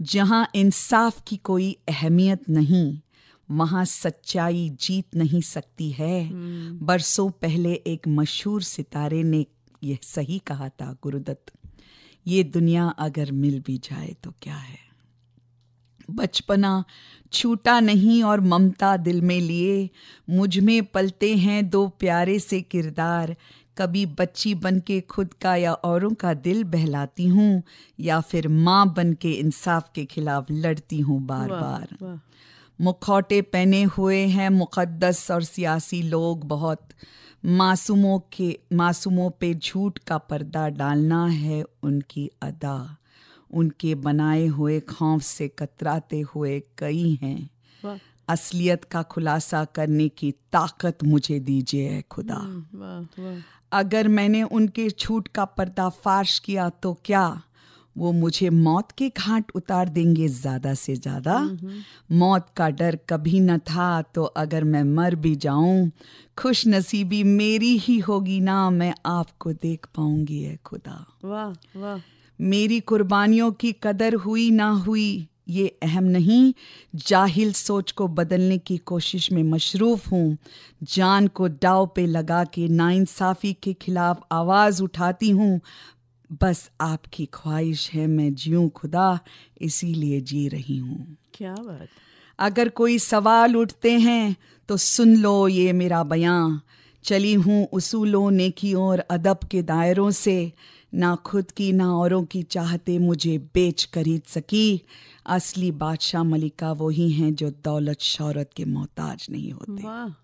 जहाँ इंसाफ की कोई अहमियत नहीं, वहाँ सच्चाई जीत नहीं सकती है. बरसों पहले एक मशहूर सितारे ने यह सही कहा था, गुरुदत्त. ये दुनिया अगर मिल भी जाए तो क्या है. बचपना छूटा नहीं और ममता दिल में लिए, मुझ में पलते हैं दो प्यारे से किरदार. कभी बच्ची बन के खुद का या औरों का दिल बहलाती हूँ, या फिर माँ बन के इंसाफ के खिलाफ लड़ती हूँ बार बार. मुखौटे पहने हुए हैं मुक़द्दस और सियासी लोग बहुत. मासूमों पे झूठ का पर्दा डालना है उनकी अदा. उनके बनाए हुए खौफ से कतराते हुए कई हैं. असलियत का खुलासा करने की ताकत मुझे दीजिए खुदा. अगर मैंने उनके झूठ का पर्दाफाश किया तो क्या वो मुझे मौत के घाट उतार देंगे ज़्यादा से ज़्यादा. मौत का डर कभी न था, तो अगर मैं मर भी जाऊं, खुश नसीबी मेरी ही होगी ना, मैं आपको देख पाऊंगी है खुदा. वाह वाह. मेरी कुर्बानियों की कदर हुई ना हुई ये अहम नहीं, जाहिल सोच को बदलने की कोशिश में मशरूफ़ हूँ. जान को दाव पे लगा के नाइंसाफ़ी के खिलाफ आवाज़ उठाती हूँ. बस आपकी ख्वाहिश है मैं जीऊँ खुदा, इसीलिए जी रही हूँ. क्या बात. अगर कोई सवाल उठते हैं तो सुन लो ये मेरा बयां. चली हूँ उसूलों नेकी और अदब के दायरों से, ना खुद की ना औरों की चाहते मुझे बेच खरीद सकी. असली बादशाह मलिका वही हैं जो दौलत शौहरत के मोहताज नहीं होते. वाह.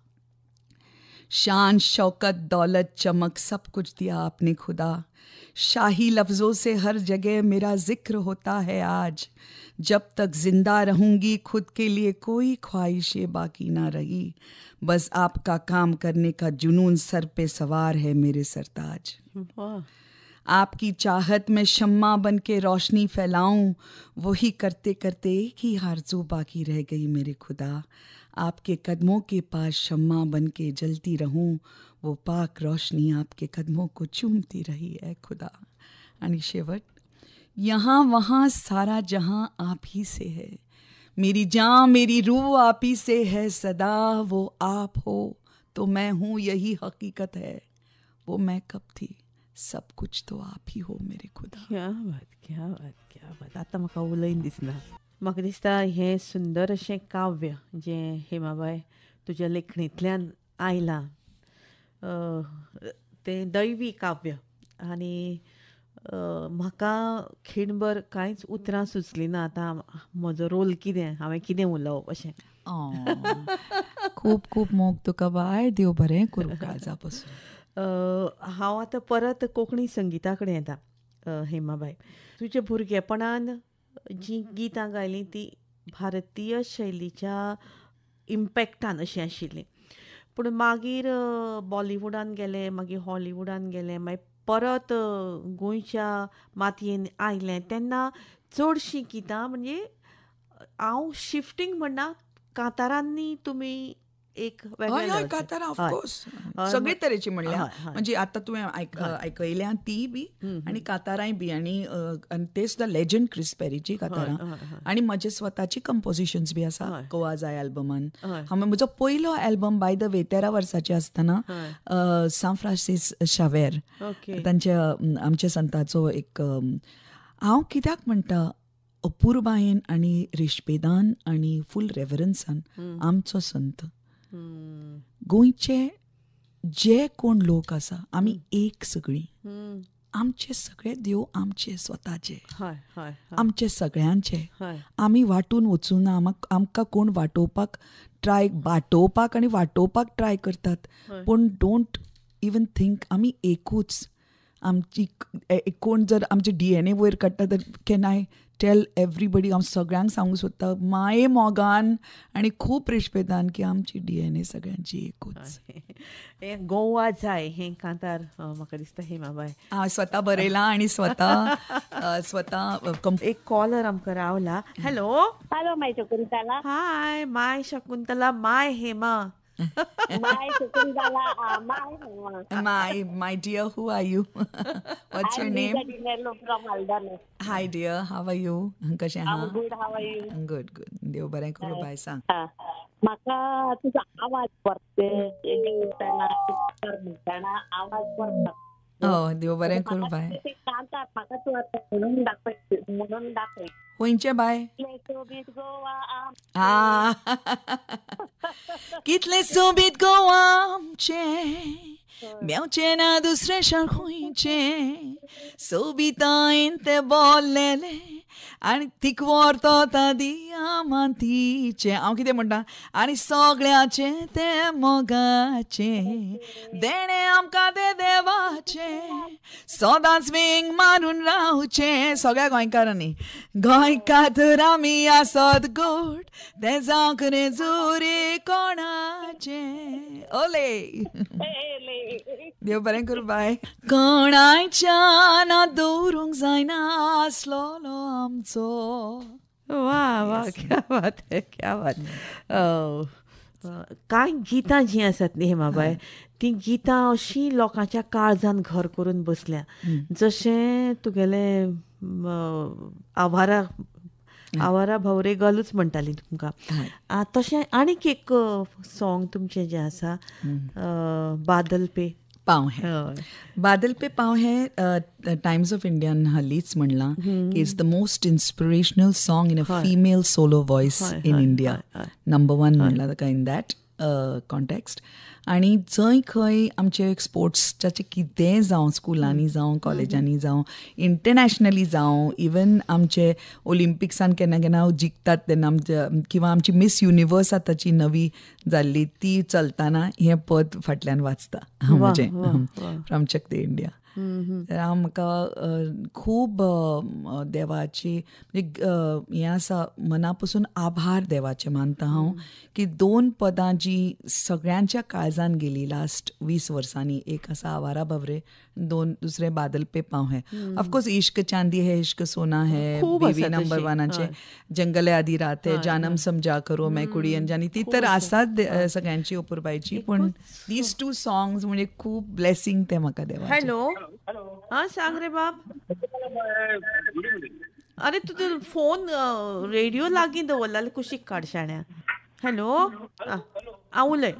शान शौकत दौलत चमक सब कुछ दिया आपने खुदा. शाही लफ्ज़ों से हर जगह मेरा जिक्र होता है आज. जब तक जिंदा रहूंगी खुद के लिए कोई ख्वाहिशें बाकी ना रही. बस आपका काम करने का जुनून सर पे सवार है मेरे सरताज. वाह. आपकी चाहत में शम्मा बन के रोशनी फैलाऊं, वही करते करते एक ही आरज़ू बाकी रह गई मेरे खुदा. आपके कदमों के पास शम्मा बन के जलती रहूं, वो पाक रोशनी आपके कदमों को चूमती रही है खुदा. आणि शेवट, यहाँ वहाँ सारा जहाँ आप ही से है. मेरी जान मेरी रूह आप ही से है सदा. वो आप हो तो मैं हूँ, यही हकीकत है. वो मैं कब थी, सब कुछ तो आप ही हो मेरे खुदा. क्या बात क्या बात क्या बात. आतां म्हाका उलयन दिसना. म्हाका दिसता हें सुंदर अशें काव्य जें हेमाबाई तुज्या लेखणींतल्यान आयलां, तें दैवी काव्य. आनी म्हाका खिणभर कांयच उतरां सुचलीं ना. आतां म्हजो रोल कितें, हांवें कितें उलोवप अशें. खूब खूब मोग तुका बाय. देव बरें करूं काळजा पासून. हांव आतां परत कोंकणी संगिता कडेन येता. हेमाबाई, तुज्या भुरगेपणान जीं गितां गायलीं ती भारतीय शैलीच्या इम्पॅक्टान अशीं आशिल्लीं. पूण मागीर बॉलिवूडान गेले, मागीर हॉलिवूडान गेले, मागीर परत गोंयच्या मातयेन आयलें तेन्ना चडशीं गितां म्हणजे हांव शिफ्टींग म्हणना, कांतारांनी तुमी एक हय हय कांतारां ऑफकोर्स सगळे तरेची म्हणल्या. म्हणजे आतां तुवें आयकयल्या ती बी आनी कांतारांय बी. आनी ते सुद्दां लेजंड क्रिस पेरीची कांतारां. आनी म्हजे स्वताची कंपोजिशन्स बी आसा गोवा जाय एल्बमान. हांवें म्हजो पयलो एल्बम बाय द वे 13 वर्साचें आसतना सान फ्रांसीस शावेर तांचे आमच्या संताचो एक, हांव कित्याक म्हणटा, अपुर्बायेन आनी रेशपेदान आनी फूल रेवरन्सान आमचो संत. गोंयचे जे कोण लोक आसा आमी एक सगळीं. आमचे सगळे देव आमचे स्वताचे, आमचे सगळ्यांचे. आमी वाटून वचूं ना. आमकां कोण वाटोवपाक ट्राय करतात, पूण डोंट इवन थिंक आमी एकूच. आमची कोण जर आमचे DNA वयर काडटा तर कॅन आय टेल एवरीबडी, हांव सगळ्यांक सांगूंक सोदता माये मोगान आनी खूब रेस्पेदान की आमची DNA सगळ्यांची एकूच. हें गोवा जाय हें कांतार म्हाका दिसता हेमाबाय हांव स्वता बरयलां आनी स्वता एक कॉलर आमकां रावला. Hello hello my Shakuntala. Hi my Shakuntala, my Hema. My Shakuntala, my Hema. my dear, who are you? What's your name? I'm Dinello from Aldana. Hi dear, how are you? कशें आहा? I'm good, how are you? Good. देव बरें करूं bye, सांग. म्हाका तुजो आवाज परते म्हणटना आवाज परता. देव बरें करूं बाय. कांतार म्हाका तूं आतां म्हणून दाखय. खंयचे बाय? सोबीत गोवा कितले सोबीत गोवा आमचे, मेवचे ना दुसरे शार खंयचे, सोबितायेन ते बोल्लेले आनी तिकवर तो दियामांतीचे. हांव कितें म्हणटा, आनी सगळ्याचे ते मोगाचे, देणे आमकां ते देवाचे, सदांच वेंग मारून रावचे. सगळ्या गोंयकारांनी गोंयकार तर आमी आसत गोड, ते जावंक रे जोरे कोणाचे. ओले देव बरें करूं बाय. कोणाच्या ना दवरूंक जायना आसलोलो आमचो. वा वा, क्या बात है, क्या बात. कांय गितां जीं आसात न्ही हेमाबाय, ती गितां अशीं लोकांच्या काळजान घर करून बसल्या. जशें तुगेले आवारा भवरे गलूच म्हणटाली तुमकां. तशें आनीक एक सॉंग तुमचें जें आसा, बादल पे पाव है. बादल पे पाव है टाइम्स ऑफ इंडियान हालींच म्हणलां की it's the most inspirational song in a female solo voice in India. Number 1 म्हणलां ताका इन दॅट कॉन्टेक्स्ट. आनी जंय खंय आमचे स्पोर्ट्साचें कितेंय जावं, स्कुलांनी जावं, कॉलेजांनी जावं, इंटरनॅशनली जावं, इवन आमचे ओलिंपिक्सान केन्ना केन्ना जिखतात तेन्ना किंवा आमची मिस युनिवर्स आतांची नवी जाल्ली ती चलतना हें पद फाटल्यान वाचता म्हणजे फ्रॉम चक दे इंडिया. म्हाका खूब देवाची म्हणजे हें आसा, मना पासून आभार देवाचे मानता हांव की 2 पदां जी सगळ्यांच्या काळजान गेली लास्ट 20 वर्सांनी. एक आसा आवारा भवरे, दुसरे बादल पे पाव है. ऑफकोर्स इश्क चांदी है, इश्क सोना है, बीवी नंबर 1 जंगल आधी रात है, जानम समजा करो मैं कुडी अंजानी, ती तर आसात सगळ्यांची अपुरबायची. पण दीज 2 सॉंग्स म्हणजे खूब ब्लेसिंग ते म्हाका देवा. हॅलो हां, सांग रे बाब. अरे तुजो फोन रेडिओ लागीं दवरला कुशीक काड शाण्या. हॅलो उलय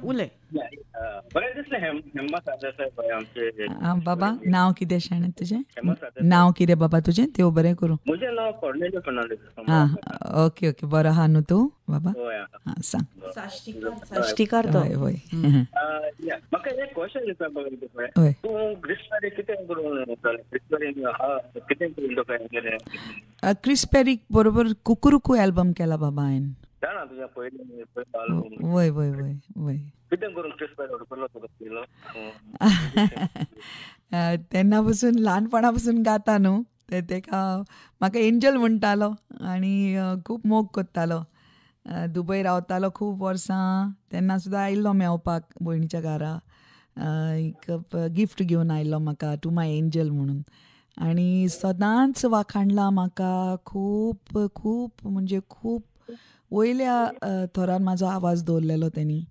बरें दिसलें हेम्मा सादेसाय पळय आमचे. बाबा नांव कितें शाण्या तुजें? नांव कितें बाबा तुजें? देव बरें करूं. म्हजें नांव कोर्नेलियो फर्नांडीस. ओके बरो आहा न्हू तूं बाबा? सांग. साश्टीकार तो. हय म्हाका एक क्वेश्चन विचारपाक पळय. तूं क्रिस्पेरी कितें करून क्रिस्पेरीन कितें करून केलें? क्रिस्पेरीक बरोबर कुकुरुकू अल्बम केला बाबा हांवें. जाणा तुज्या पयलीं वय कितें करून क्रिस्पेरी उडकलो तुका? तेन्ना पासून ल्हानपणा पासून गाता न्हू, तेका म्हाका एंजल म्हणटालो आनी खूब मोग करतालो. दुबय रावतालो खूब वर्सां, तेन्ना सुद्दां आयिल्लो मेवपाक भयणीच्या घरा. एक गिफ्ट घेवन आयिल्लो म्हाका, टू माय एंजल म्हणून. आनी सदांच वाखाणलां म्हाका खूब खूब म्हणजे खूब वयल्या थरान म्हाजो आवाज दवरलेलो तेणी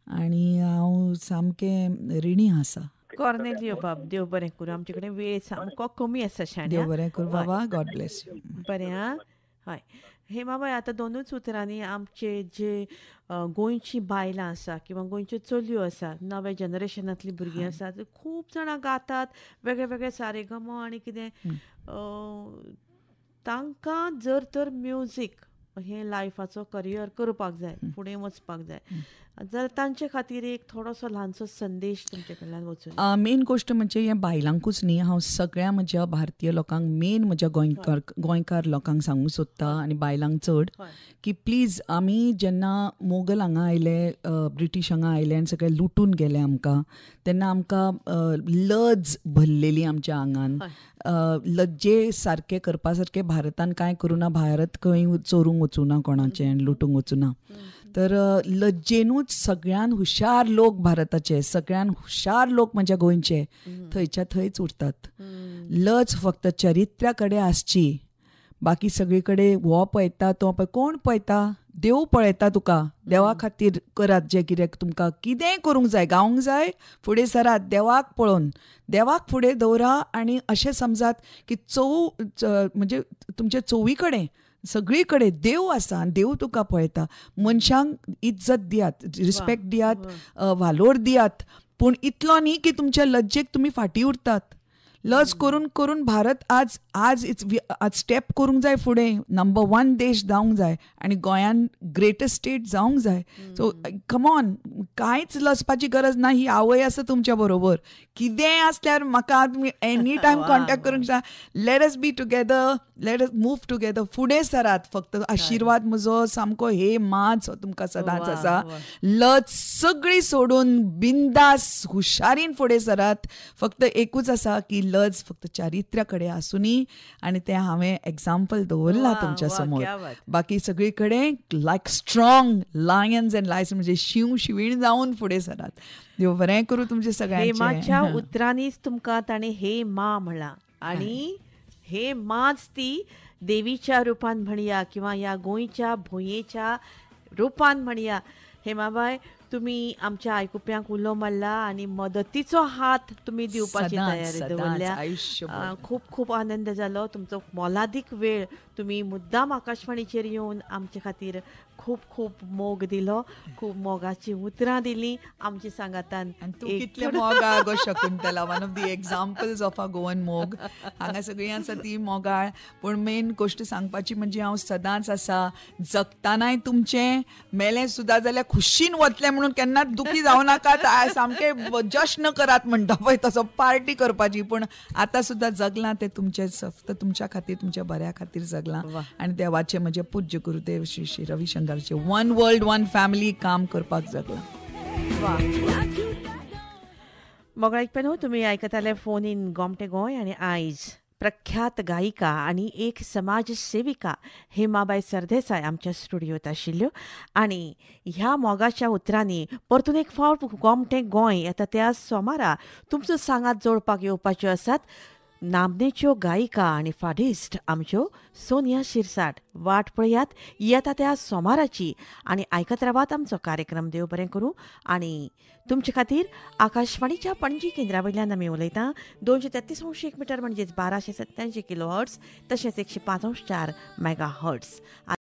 आनी हांव सामकें रिणी आसा. कॉर्नेलियो बाब, देव बरें करूं. आमचे कडेन वेळ सामको कमी आसा शाण्या. देव बरें करूं बाबा. God bless you. बरें आं. हय हेमाबाई, आतां 2च उतरांनी आमचे जे गोंयचीं बायलां आसा किंवा गोंयच्यो चलयो आसात, नव्या जनरेशनांतलीं भुरगीं आसात, खूब जाणां गातात वेगळे वेगळे सारेगम आनी कितें. तांकां जर तर म्युजीक हें लायफाचो करियर करपाक जाय, फुडें वचपाक जाय, जाल्यार तांचे खातीर एक थोडोसो ल्हानसो संदेश तुमचे कडल्यान वचून. मेन गोश्ट म्हणजे हे बायलांकूच न्ही, हांव सगळ्या म्हज्या भारतीय लोकांक, मेन म्हज्या गोंयकार लोकांक सांगूंक सोदता आनी बायलांक चड, की प्लीज आमी जेन्ना मोगल हांगा आयले, ब्रिटीश हांगा आयले आनी सगळे लुटून गेले आमकां, तेन्ना आमकां लज भरलेली आमच्या आंगान. लज्जे सारके करपा सारके भारतान कांय करूं ना, भारत खंय चोरूंक वचूं ना कोणाचें आनी लुटूंक वचूं ना. तर लज्जेनूच सगळ्यान हुशार लोक भारताचे, सगळ्यान हुशार लोक म्हणजे गोंयचे थंयच्या थंयच उरतात. लज फक्त चरित्र्या कडेन आसची, बाकी सगळे कडेन हो पळयता तो पळय, कोण पळयता? देव पळयता तुका. देवा खातीर करात जें कितें तुमकां कितेंय करूंक जाय, गावूंक जाय, फुडें सरात देवाक पळोवन, देवाक फुडें दवरा आनी अशें समजात की म्हणजे तुमचे चोवी कडेन सगळी कडेन देव आसा आनी देव तुका पळयता. मनशांक इज्जत दियात, रिस्पेक्ट दियात, वालोर दियात, पूण इतलो न्ही की तुमच्या लज्जेक तुमी फाटीं उरतात. लज करून करून भारत आज स्टेप करूंक जाय फुडें, नंबर 1 देश जावंक जाय आनी गोंयान ग्रेटस्ट स्टेट जावंक जाय. सो कम ऑन, कांयच लजपाची गरज ना. ही आवय आसा तुमच्या बरोबर, कितेंय आसल्यार म्हाका तुमी एनी टायम कॉन्टेक्ट करूंक शकता. Let us be together, let us move together, फुडें सरात. फक्त आशिर्वाद म्हजो सामको हे माच तुमकां सदांच आसा. लज सगळी सोडून बिंदास हुशारीन फुडें सरात. फक्त एकूच आसा की लज फक्त चारित्र्या कडेन आसुनी, आनी तें हांवें एग्जाम्पल दवरलां तुमच्या समोर. बाकी सगळी कडेन लायक स्ट्रॉंग लायन्स अँड लायन्स, म्हणजे शिवीण जावन फुडें सरात. देव बरें करूं तुमचे सगळ्यांचे. हेमाच्या उतरांनीच तुमकां ताणें हे मा म्हणलां, आनी हे माच ती देवीच्या रुपान म्हणया किंवा ह्या गोंयच्या भुंयेच्या रुपान म्हणया. हेमाबाय, तुमी आमच्या आयकुप्यांक उलो मारला आनी मदतीचो हात तुमी दिवपाची तयारी दवरल्या. खूब खूब आनंद जालो. तुमचो मोलादीक वेळ तुमी मुद्दाम आकाशवाणीचेर येवन आमचे खातीर खूब खूब मोग दिलो, खूब मोगाची उतरां दिलीं आमची सांगातान. कितले मोगाळ गो Shakuntala, one of the examples of a Goan मोग. हांगा सगळीं आसा ती मोगाळ, पूण मेन गोश्ट सांगपाची म्हणजे हांव सदांच आसा, जगतानाय तुमचें, मेलें सुद्दां जाल्यार खुशीन वतलें म्हणून केन्नाच दुखी जावं नाकात. सामके जश्न करात म्हणटा पळय तसो, पार्टी करपाची. पूण आतां सुद्दां जगलां तें तुमचें, फक्त तुमच्या खातीर, तुमच्या बऱ्या खातीर जगलां. आनी देवाचें म्हणजे पूज्य गुरुदेव श्री श्री रविशंकरचे वन वर्ल्ड वन फॅमिली काम करपाक जगलां. मोगळा ऐकपेनो, तुमी आयकताले फोन इन गोमटे गोंय, आनी आयज प्रख्यात गायिका आनी एक समाज सेविका हेमाबाई सरदेसाय आमच्या स्टुडियोत आशिल्ल्यो. आनी ह्या मोगाच्या उतरांनी परतून एक फावट गोमटें गोंय येता त्या सोमारा तुमचो सांगात जोडपाक येवपाच्यो आसात नामनेच्यो गायिका आनी फाडिस्ट आमच्यो सोनिया शिरसाट. वाट पळयात येता त्या सोमाराची आनी आयकत रावात आमचो कार्यक्रम. देव बरें करूं. आनी तुमचे खातीर आकाशवाणीच्या पणजी केंद्रा वयल्यान आमी उलयता 233.1 मिटर म्हणजेच 1287 किलो हर्ट्स, तशेंच 105.4 मेगा हर्ट्स.